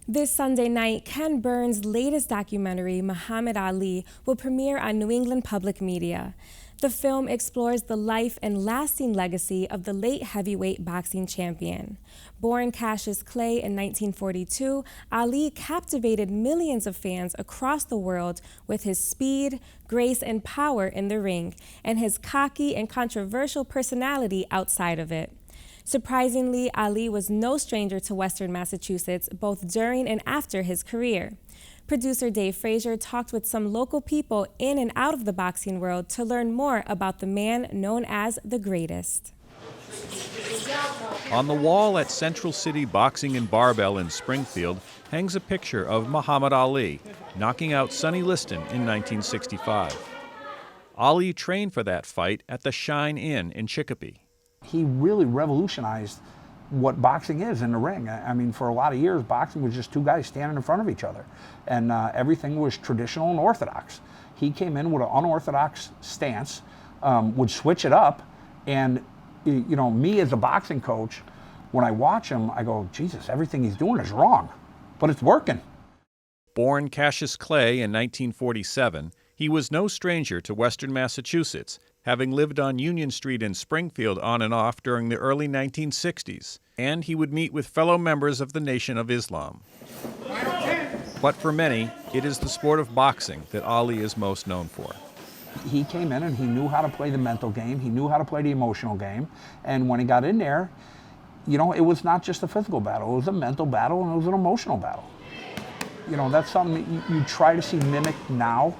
This Sunday night, Ken Burns' latest documentary, Muhammad Ali, will premiere on New England Public Media. The film explores the life and lasting legacy of the late heavyweight boxing champion. Born Cassius Clay in 1942, Ali captivated millions of fans across the world with his speed, grace, and power in the ring, and his cocky and controversial personality outside of it. Surprisingly, Ali was no stranger to Western Massachusetts, both during and after his career. Producer Dave Fraser talked with some local people in and out of the boxing world to learn more about the man known as the greatest. On the wall at Central City Boxing and Barbell in Springfield hangs a picture of Muhammad Ali knocking out Sonny Liston in 1965. Ali trained for that fight at the Shine Inn in Chicopee. He really revolutionized what boxing is in the ring. I mean, for a lot of years, boxing was just two guys standing in front of each other, and everything was traditional and orthodox. He came in with an unorthodox stance, would switch it up, and you know, me as a boxing coach, when I watch him, I go, Jesus, everything he's doing is wrong, but it's working. Born Cassius Clay in 1947, he was no stranger to Western Massachusetts, having lived on Union Street in Springfield on and off during the early 1960s, and he would meet with fellow members of the Nation of Islam. But for many, it is the sport of boxing that Ali is most known for. He came in and he knew how to play the mental game, he knew how to play the emotional game, and when he got in there, you know, it was not just a physical battle, it was a mental battle and it was an emotional battle. You know, that's something that you try to see mimicked now,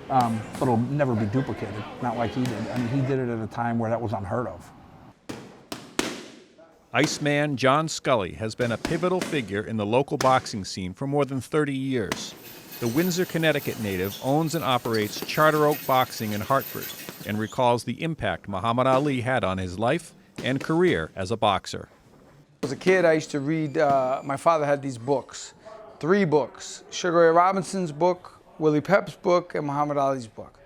but it'll never be duplicated, not like he did. I mean, he did it at a time where that was unheard of. ICEMAN John Scully has been a pivotal figure in the local boxing scene for more than 30 years. The Windsor, Connecticut native owns and operates Charter Oak Boxing in Hartford and recalls the impact Muhammad Ali had on his life and career as a boxer. As a kid, I used to read, my father had these books, 3 books, Sugar Ray Robinson's book, Willie Pep's book, and Muhammad Ali's book.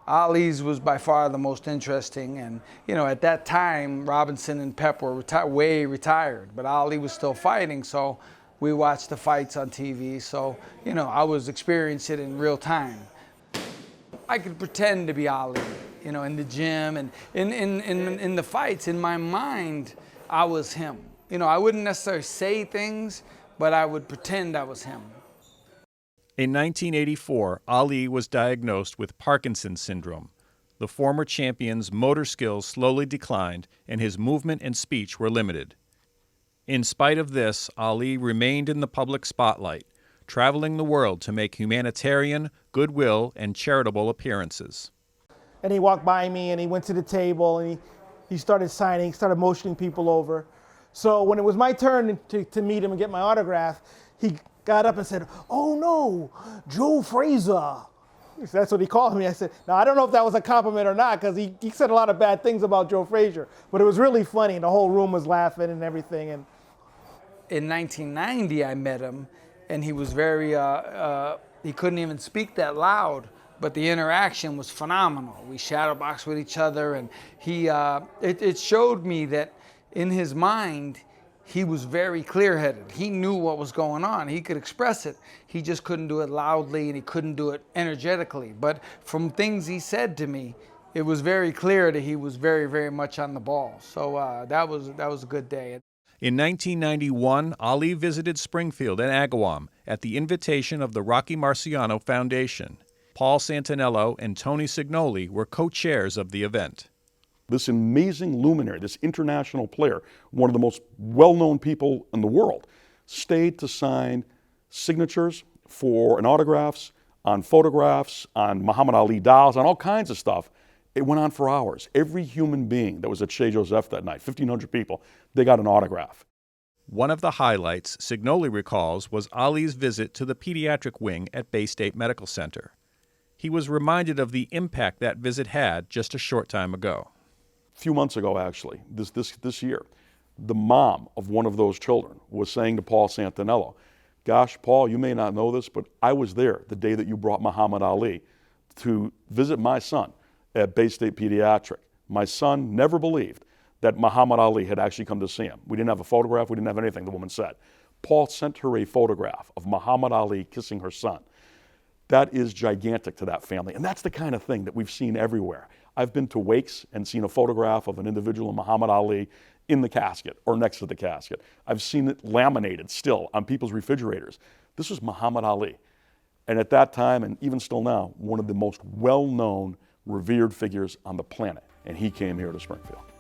Ali's was by far the most interesting, and you know, at that time, Robinson and Pep were way retired, but Ali was still fighting, so we watched the fights on TV, so you know, I was experiencing it in real time. I could pretend to be Ali, you know, in the gym and in the fights. In my mind, I was him. You know, I wouldn't necessarily say things, but I would pretend I was him. In 1984, Ali was diagnosed with Parkinson's syndrome. The former champion's motor skills slowly declined, and his movement and speech were limited. In spite of this, Ali remained in the public spotlight, traveling the world to make humanitarian, goodwill, and charitable appearances. And he walked by me, and he went to the table, and he started signing, started motioning people over. So when it was my turn to meet him and get my autograph, he got up and said, "Oh no, Joe Fraser." That's what he called me. I said, now I don't know if that was a compliment or not, because he said a lot of bad things about Joe Fraser, but it was really funny. The whole room was laughing and everything. And in 1990, I met him, and he was very, he couldn't even speak that loud, but the interaction was phenomenal. We shadowboxed with each other, and it showed me that in his mind, he was very clear-headed. He knew what was going on. He could express it. He just couldn't do it loudly, and he couldn't do it energetically. But from things he said to me, it was very clear that he was very, very much on the ball. So that was a good day. In 1991, Ali visited Springfield and Agawam at the invitation of the Rocky Marciano Foundation. Paul Santinello and Tony Cignoli were co-chairs of the event. This amazing luminary, this international player, one of the most well-known people in the world, stayed to sign signatures and autographs on photographs, on Muhammad Ali dolls, on all kinds of stuff. It went on for hours. Every human being that was at Chez Joseph that night, 1,500 people, they got an autograph. One of the highlights Cignoli recalls was Ali's visit to the pediatric wing at Bay State Medical Center. He was reminded of the impact that visit had just a short time ago. A few months ago, actually, this year, the mom of one of those children was saying to Paul Santinello, "Gosh, Paul, you may not know this, but I was there the day that you brought Muhammad Ali to visit my son at Bay State Pediatric. My son never believed that Muhammad Ali had actually come to see him. We didn't have a photograph, we didn't have anything," the woman said. Paul sent her a photograph of Muhammad Ali kissing her son. That is gigantic to that family. And that's the kind of thing that we've seen everywhere. I've been to wakes and seen a photograph of an individual in Muhammad Ali in the casket or next to the casket. I've seen it laminated still on people's refrigerators. This was Muhammad Ali. And at that time, and even still now, one of the most well-known, revered figures on the planet. And he came here to Springfield.